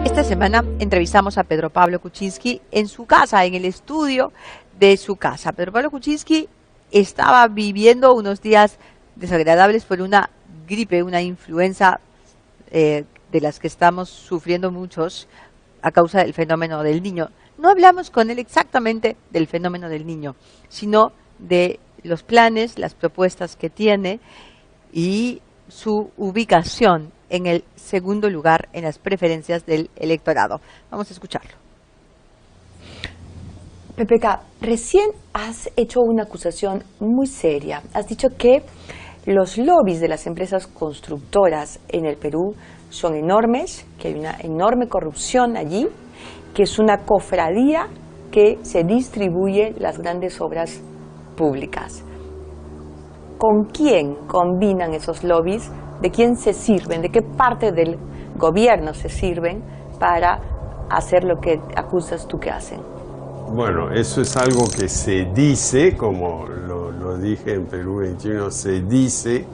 Esta semana entrevistamos a Pedro Pablo Kuczynski en su casa, en el estudio de su casa. Pedro Pablo Kuczynski estaba viviendo unos días desagradables por una gripe, una influenza de las que estamos sufriendo muchos a causa del fenómeno del Niño. No hablamos con él exactamente del fenómeno del Niño, sino de los planes, las propuestas que tiene y su ubicación en el segundo lugar en las preferencias del electorado. Vamos a escucharlo. Pepeca, recién has hecho una acusación muy seria. Has dicho que los lobbies de las empresas constructoras en el Perú son enormes, que hay una enorme corrupción allí, que es una cofradía que se distribuye las grandes obras públicas. ¿Con quién combinan esos lobbies? ¿De quién se sirven? ¿De qué parte del gobierno se sirven para hacer lo que acusas tú que hacen? Bueno, eso es algo que se dice, como lo dije en Perú 21, se dice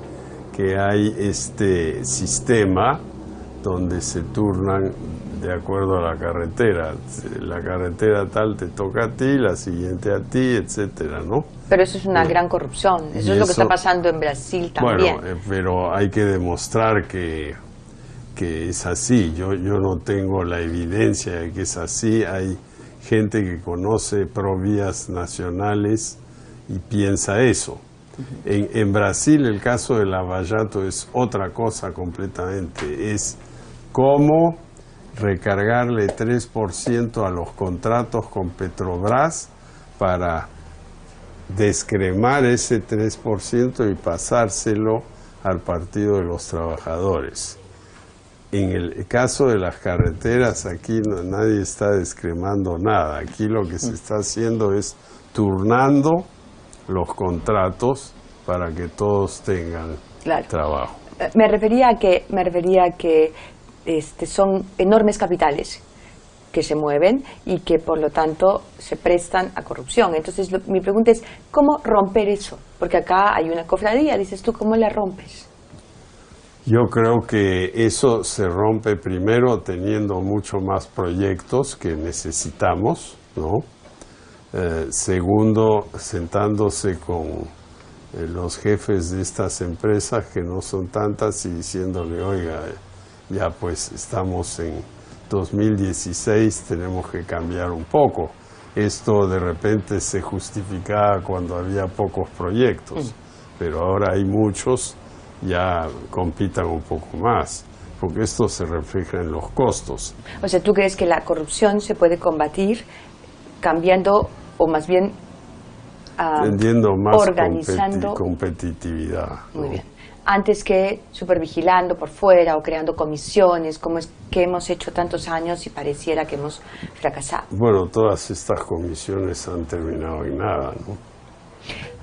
que hay este sistema donde se turnan de acuerdo a la carretera. La carretera tal te toca a ti, la siguiente a ti, etcétera, ¿no? Pero eso es una gran corrupción. Eso es lo que está pasando en Brasil también. Bueno, pero hay que demostrar que es así. Yo no tengo la evidencia de que es así. Hay gente que conoce provías nacionales y piensa eso. En Brasil el caso de Lava Jato es otra cosa completamente. Es cómo recargarle 3% a los contratos con Petrobras para descremar ese 3% y pasárselo al Partido de los Trabajadores. En el caso de las carreteras, aquí nadie está descremando nada. Aquí lo que se está haciendo es turnando los contratos para que todos tengan trabajo. Me refería a que son enormes capitales que se mueven y que por lo tanto se prestan a corrupción. Entonces mi pregunta es, ¿cómo romper eso? Porque acá hay una cofradía, dices tú, ¿cómo la rompes? Yo creo que eso se rompe primero teniendo mucho más proyectos que necesitamos, ¿no? Segundo, sentándose con los jefes de estas empresas, que no son tantas, y diciéndole, oiga, ya pues estamos en 2016, tenemos que cambiar un poco. Esto de repente se justificaba cuando había pocos proyectos, pero ahora hay muchos, ya compitan un poco más, porque esto se refleja en los costos. O sea, ¿tú crees que la corrupción se puede combatir cambiando, o más bien tendiendo más organizando competitividad, ¿no? Muy bien. Antes que supervigilando por fuera o creando comisiones, como es que hemos hecho tantos años y pareciera que hemos fracasado? Bueno, todas estas comisiones han terminado en nada, ¿no?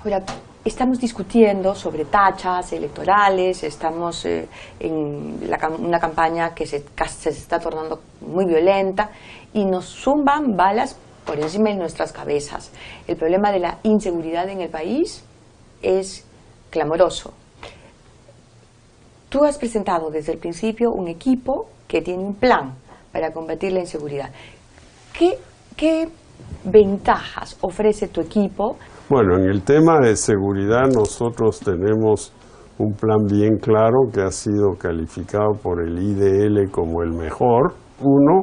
Ahora, estamos discutiendo sobre tachas electorales, estamos en una campaña que se está tornando muy violenta y nos zumban balas por encima de nuestras cabezas. El problema de la inseguridad en el país es clamoroso. Tú has presentado desde el principio un equipo que tiene un plan para combatir la inseguridad. ¿Qué ventajas ofrece tu equipo? Bueno, en el tema de seguridad nosotros tenemos un plan bien claro que ha sido calificado por el IDL como el mejor. Uno,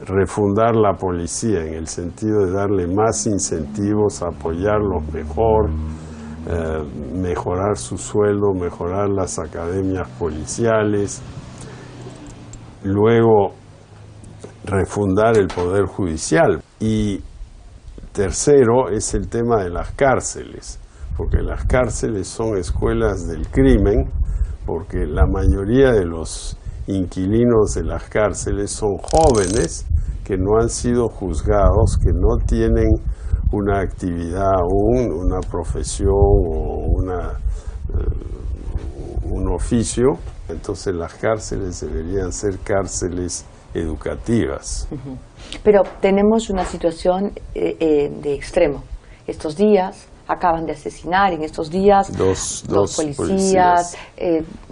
refundar la policía en el sentido de darle más incentivos, apoyarlos mejor, mejorar su sueldo, mejorar las academias policiales. Luego, refundar el Poder Judicial. Y tercero es el tema de las cárceles, porque las cárceles son escuelas del crimen, porque la mayoría de los inquilinos de las cárceles son jóvenes que no han sido juzgados, que no tienen una actividad aún, una profesión o un oficio. Entonces las cárceles deberían ser cárceles educativas. Pero tenemos una situación de extremo. Estos días acaban de asesinar en estos días Dos policías,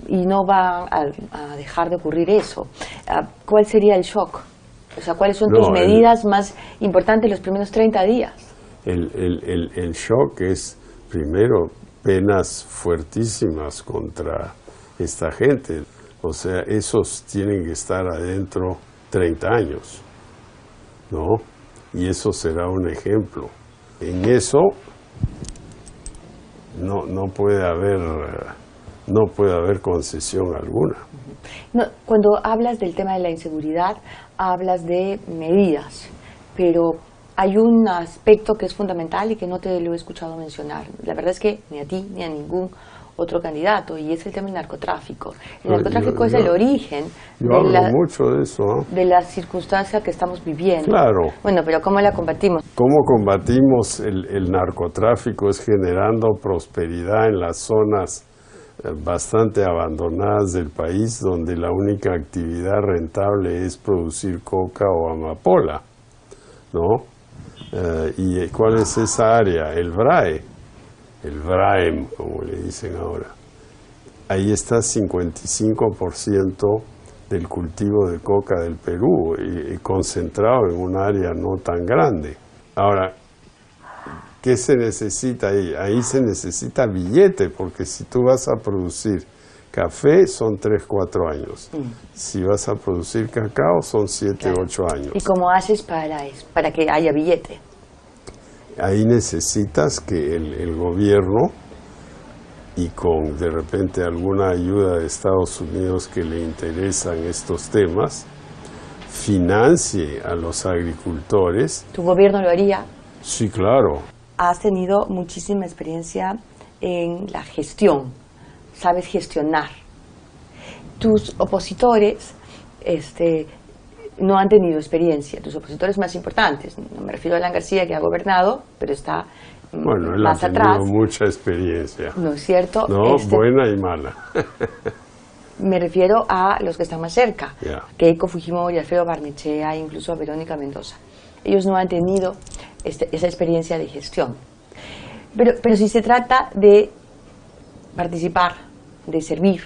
y no va a dejar de ocurrir eso. ¿Cuál sería el shock? O sea, ¿cuáles son tus medidas más importantes los primeros 30 días? El shock es, primero, penas fuertísimas contra esta gente. O sea, esos tienen que estar adentro 30 años, ¿no? Y eso será un ejemplo. En eso no puede haber concesión alguna. No, cuando hablas del tema de la inseguridad, hablas de medidas, pero hay un aspecto que es fundamental y que no te lo he escuchado mencionar. La verdad es que ni a ti ni a ningún otro candidato, y es el tema del narcotráfico. El narcotráfico es el origen mucho de eso, ¿no? De la circunstancia que estamos viviendo. Claro. Bueno, pero ¿cómo la combatimos? ¿Cómo combatimos el narcotráfico? Es generando prosperidad en las zonas bastante abandonadas del país, donde la única actividad rentable es producir coca o amapola, ¿no? ¿Y cuál es esa área? El BRAE, el BRAEM, como le dicen ahora. Ahí está 55% del cultivo de coca del Perú, y concentrado en un área no tan grande. Ahora, ¿qué se necesita ahí? Ahí se necesita billete, porque si tú vas a producir café son 3-4 años. Si vas a producir cacao son 7-8 años. ¿Y cómo haces para que haya billete? Ahí necesitas que el gobierno, y con de repente alguna ayuda de Estados Unidos que le interesan estos temas, financie a los agricultores. ¿Tu gobierno lo haría? Sí, claro. Has tenido muchísima experiencia en la gestión, sabes gestionar. Tus opositores no han tenido experiencia, tus opositores más importantes. No me refiero a Alan García, que ha gobernado, pero está él más ha tenido atrás. Mucha experiencia. ¿No es cierto? No, buena y mala. Me refiero a los que están más cerca, Yeah. Keiko Fujimori, Alfredo Barnechea, incluso a Verónica Mendoza. Ellos no han tenido esa experiencia de gestión. Pero si se trata de participar, de servir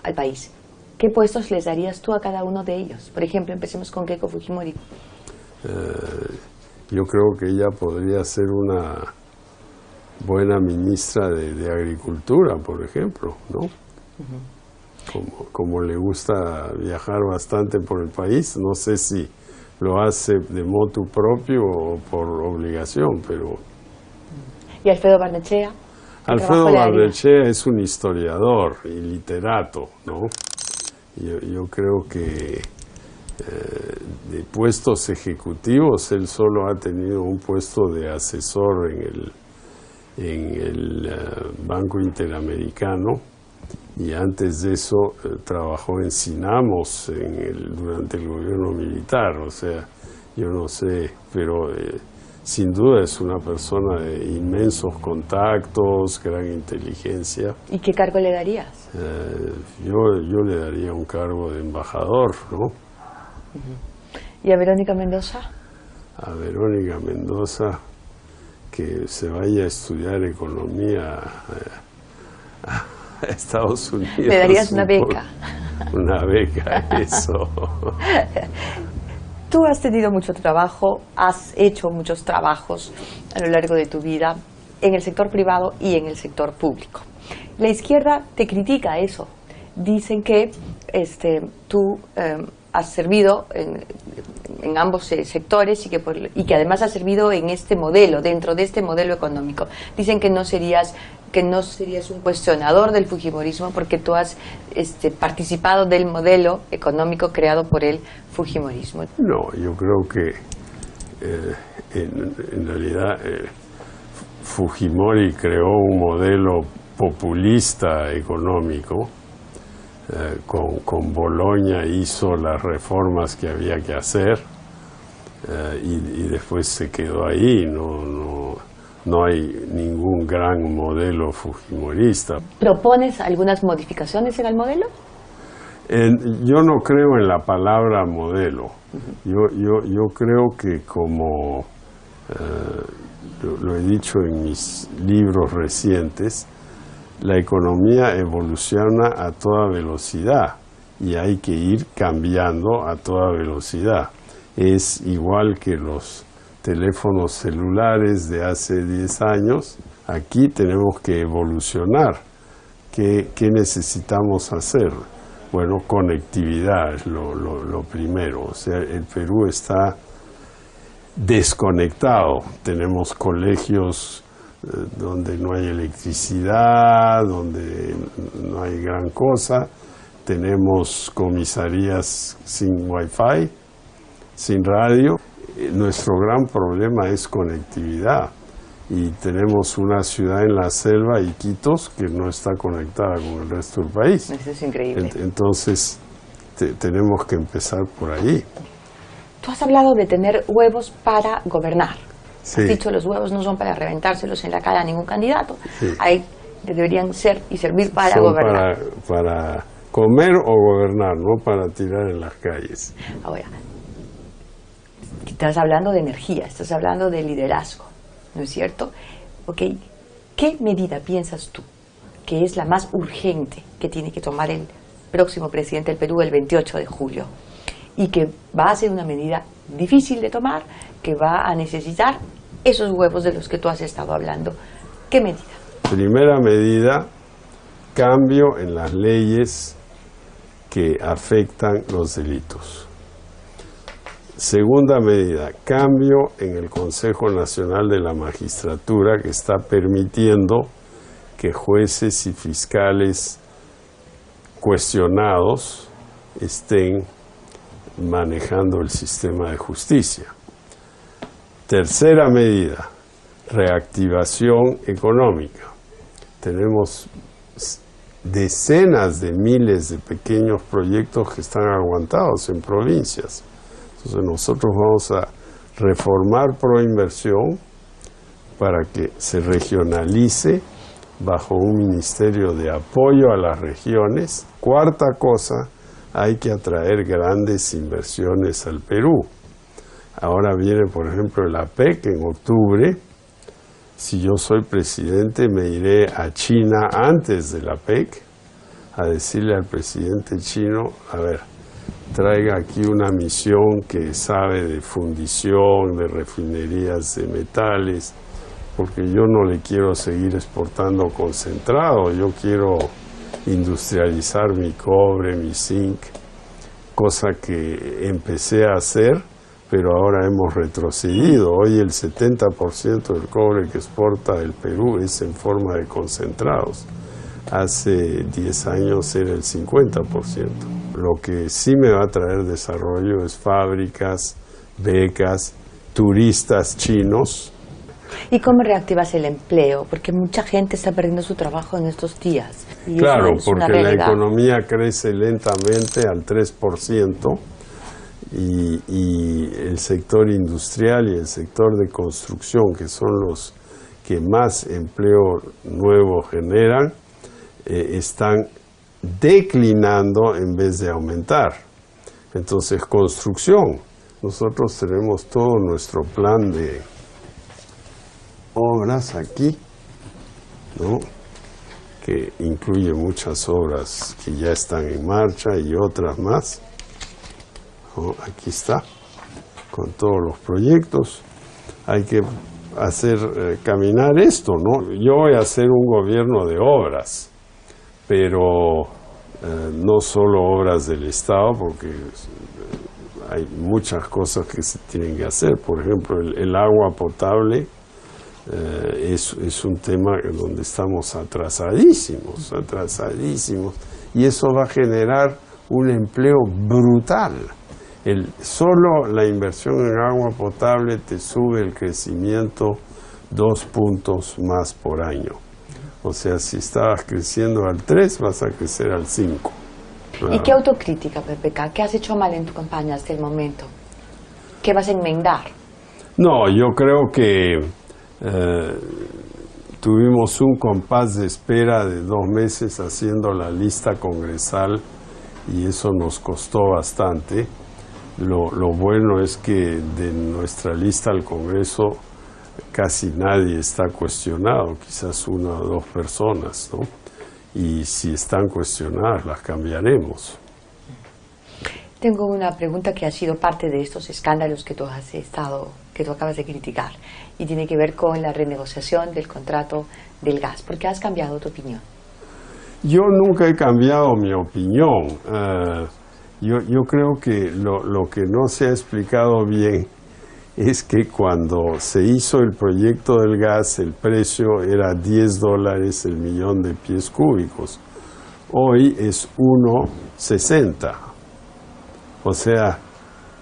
al país, ¿qué puestos les darías tú a cada uno de ellos? Por ejemplo, empecemos con Keiko Fujimori. Yo creo que ella podría ser una buena ministra de Agricultura, por ejemplo, ¿no? Como le gusta viajar bastante por el país, no sé si lo hace de motu propio o por obligación, pero... ¿Y Alfredo Barnechea? Alfredo Barnechea es un historiador y literato, ¿no? Yo creo que de puestos ejecutivos él solo ha tenido un puesto de asesor en el Banco Interamericano, y antes de eso trabajó en Sinamos durante el gobierno militar. O sea, yo no sé, pero sin duda es una persona de inmensos contactos, gran inteligencia. ¿Y qué cargo le darías? Yo le daría un cargo de embajador, ¿no? ¿Y a Verónica Mendoza? A Verónica Mendoza, que se vaya a estudiar economía a Estados Unidos. ¿Le darías una beca? Una beca, eso. Tú has tenido mucho trabajo, has hecho muchos trabajos a lo largo de tu vida en el sector privado y en el sector público. La izquierda te critica eso. Dicen que tú has servido en ambos sectores y que además has servido en este modelo, dentro de este modelo económico. Dicen que no serías un cuestionador del fujimorismo porque tú has participado del modelo económico creado por el fujimorismo. No, yo creo que en realidad Fujimori creó un modelo populista económico. Con Boloña hizo las reformas que había que hacer y después se quedó ahí. No hay ningún gran modelo fujimorista. ¿Propones algunas modificaciones en el modelo? Yo no creo en la palabra modelo. Yo creo que como lo he dicho en mis libros recientes, la economía evoluciona a toda velocidad y hay que ir cambiando a toda velocidad. Es igual que los teléfonos celulares de hace 10 años, aquí tenemos que evolucionar. ¿Qué necesitamos hacer? Bueno, conectividad es lo primero. O sea, el Perú está desconectado. Tenemos colegios donde no hay electricidad, donde no hay gran cosa. Tenemos comisarías sin wifi, sin radio. Nuestro gran problema es conectividad. Y tenemos una ciudad en la selva, Iquitos, que no está conectada con el resto del país. Eso es increíble. Entonces, tenemos que empezar por ahí. Tú has hablado de tener huevos para gobernar. Sí. Has dicho los huevos no son para reventárselos en la cara a ningún candidato. Sí. Deberían ser y servir para Son gobernar. para comer o gobernar, no para tirar en las calles. Ahora, estás hablando de energía, estás hablando de liderazgo, ¿no es cierto? Ok, ¿qué medida piensas tú que es la más urgente que tiene que tomar el próximo presidente del Perú el 28 de julio? Y que va a ser una medida difícil de tomar, que va a necesitar esos huevos de los que tú has estado hablando. ¿Qué medida? Primera medida, cambio en las leyes que afectan los delitos. Segunda medida, cambio en el Consejo Nacional de la Magistratura, que está permitiendo que jueces y fiscales cuestionados estén manejando el sistema de justicia. Tercera medida, reactivación económica. Tenemos decenas de miles de pequeños proyectos que están aguantados en provincias. Entonces nosotros vamos a reformar Proinversión para que se regionalice bajo un ministerio de apoyo a las regiones. Cuarta cosa, hay que atraer grandes inversiones al Perú. Ahora viene, por ejemplo, el APEC en octubre. Si yo soy presidente, me iré a China antes del APEC a decirle al presidente chino, a ver, traiga aquí una misión que sabe de fundición, de refinerías de metales, porque yo no le quiero seguir exportando concentrado, yo quiero industrializar mi cobre, mi zinc, cosa que empecé a hacer, pero ahora hemos retrocedido. Hoy el 70% del cobre que exporta el Perú es en forma de concentrados. Hace 10 años era el 50%. Lo que sí me va a traer desarrollo es fábricas, becas, turistas chinos. ¿Y cómo reactivas el empleo? Porque mucha gente está perdiendo su trabajo en estos días. Y claro, eso es una porque la realidad. economía crece lentamente al 3% y el sector industrial y el sector de construcción, que son los que más empleo nuevo generan, están declinando en vez de aumentar. Entonces, construcción. Nosotros tenemos todo nuestro plan de obras aquí, ¿no?, que incluye muchas obras que ya están en marcha y otras más. ¿No? Aquí está, con todos los proyectos. Hay que hacer caminar esto, ¿no? Yo voy a hacer un gobierno de obras, pero no solo obras del Estado, porque hay muchas cosas que se tienen que hacer. Por ejemplo, el agua potable es un tema donde estamos atrasadísimos, y eso va a generar un empleo brutal. Solo la inversión en agua potable te sube el crecimiento 2 puntos más por año. O sea, si estabas creciendo al 3, vas a crecer al 5. ¿Y qué autocrítica, PPK? ¿Qué has hecho mal en tu campaña hasta el momento? ¿Qué vas a enmendar? No, yo creo que tuvimos un compás de espera de 2 meses haciendo la lista congresal y eso nos costó bastante. Lo bueno es que de nuestra lista al Congreso casi nadie está cuestionado, quizás una o dos personas, ¿no? Y si están cuestionadas, las cambiaremos. Tengo una pregunta que ha sido parte de estos escándalos que tú acabas de criticar, y tiene que ver con la renegociación del contrato del gas. ¿Por qué has cambiado tu opinión? Yo nunca he cambiado mi opinión. Yo creo que lo que no se ha explicado bien es que cuando se hizo el proyecto del gas, el precio era $10 el millón de pies cúbicos. Hoy es 1.60. O sea,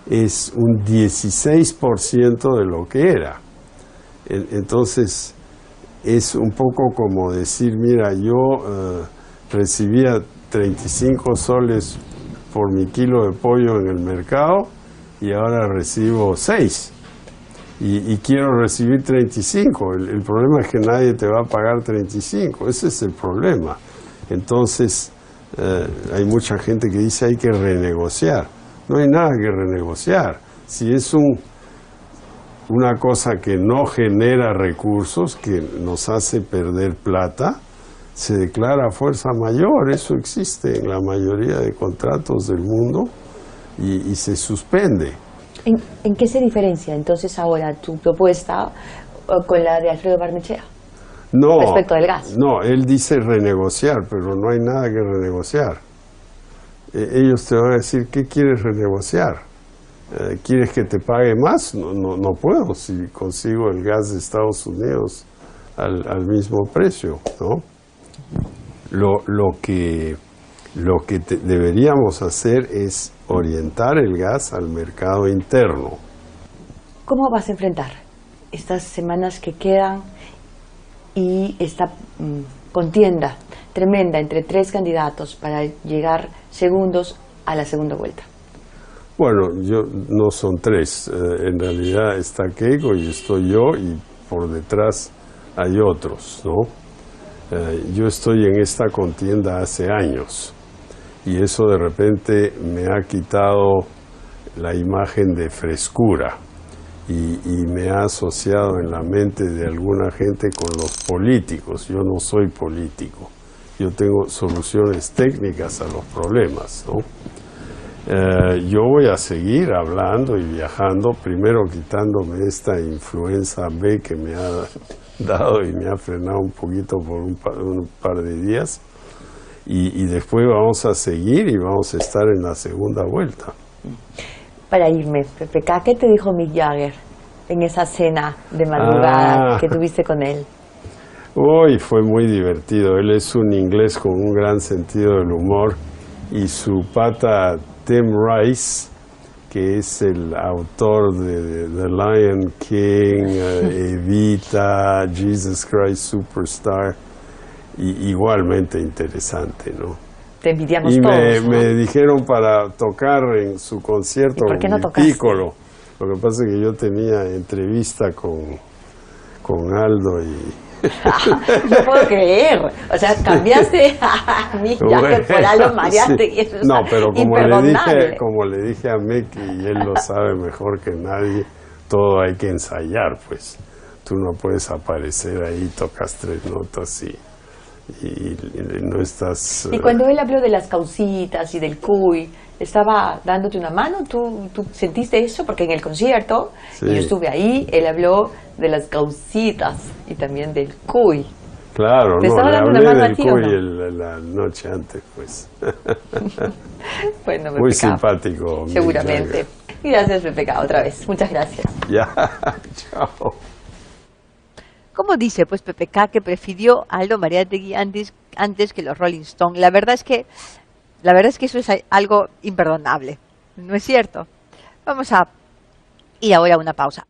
es un 16% de lo que era. Entonces, es un poco como decir, mira, yo recibía 35 soles por mi kilo de pollo en el mercado y ahora recibo 6. Y quiero recibir 35. El problema es que nadie te va a pagar 35. Ese es el problema. Entonces, hay mucha gente que dice hay que renegociar. No hay nada que renegociar. Si es una cosa que no genera recursos, que nos hace perder plata, se declara fuerza mayor. Eso existe en la mayoría de contratos del mundo y se suspende. ¿En qué se diferencia entonces ahora tu propuesta con la de Alfredo Barnechea? No, respecto del gas. No, él dice renegociar, pero no hay nada que renegociar. Ellos te van a decir, ¿qué quieres renegociar? ¿Quieres que te pague más? No puedo si consigo el gas de Estados Unidos al mismo precio, ¿no? Lo que deberíamos hacer es orientar el gas al mercado interno. ¿Cómo vas a enfrentar estas semanas que quedan y esta contienda tremenda entre 3 candidatos para llegar segundos a la segunda vuelta? Bueno, no son 3, en realidad está Keiko y estoy yo y por detrás hay otros, ¿no? Yo estoy en esta contienda hace años y eso de repente me ha quitado la imagen de frescura y me ha asociado en la mente de alguna gente con los políticos. Yo no soy político, yo tengo soluciones técnicas a los problemas, ¿no? Yo voy a seguir hablando y viajando, primero quitándome esta influenza B que me ha dado y me ha frenado un poquito por un par de días, y después vamos a seguir y vamos a estar en la segunda vuelta. Para irme, PPK, ¿qué te dijo Mick Jagger en esa cena de madrugada que tuviste con él? Hoy fue muy divertido. Él es un inglés con un gran sentido del humor y su pata Tim Rice, que es el autor de The Lion King, Evita, Jesus Christ Superstar, igualmente interesante, ¿no? Te envidiamos y todos, ¿no? me dijeron para tocar en su concierto ¿Y por qué no mi tocaste? Piccolo. Lo que pasa es que yo tenía entrevista con Aldo y... No puedo creer. O sea, cambiaste a Mick Jagger por Aldo Mariante. Sí. Y eso es No, pero imperdonable. como le dije a Mick, y él lo sabe mejor que nadie, todo hay que ensayar, pues. Tú no puedes aparecer ahí, tocas 3 notas y no estás... Y cuando él habló de las causitas y del cuy, ¿estaba dándote una mano? ¿Tú sentiste eso? Porque en el concierto, Sí. y yo estuve ahí, él habló de las causitas y también del cuy. Claro, ¿Te no, estaba le dando una hablé mano a del ti o cuy no? la noche antes, pues. Bueno, Muy PPK, simpático. Mick seguramente. Jagger. Gracias, PPK, otra vez. Muchas gracias. Ya, chao. ¿Cómo dice pues PPK que prefirió a Aldo Mariátegui antes que los Rolling Stones? La verdad es que eso es algo imperdonable, ¿no es cierto? Vamos a ir ahora a una pausa.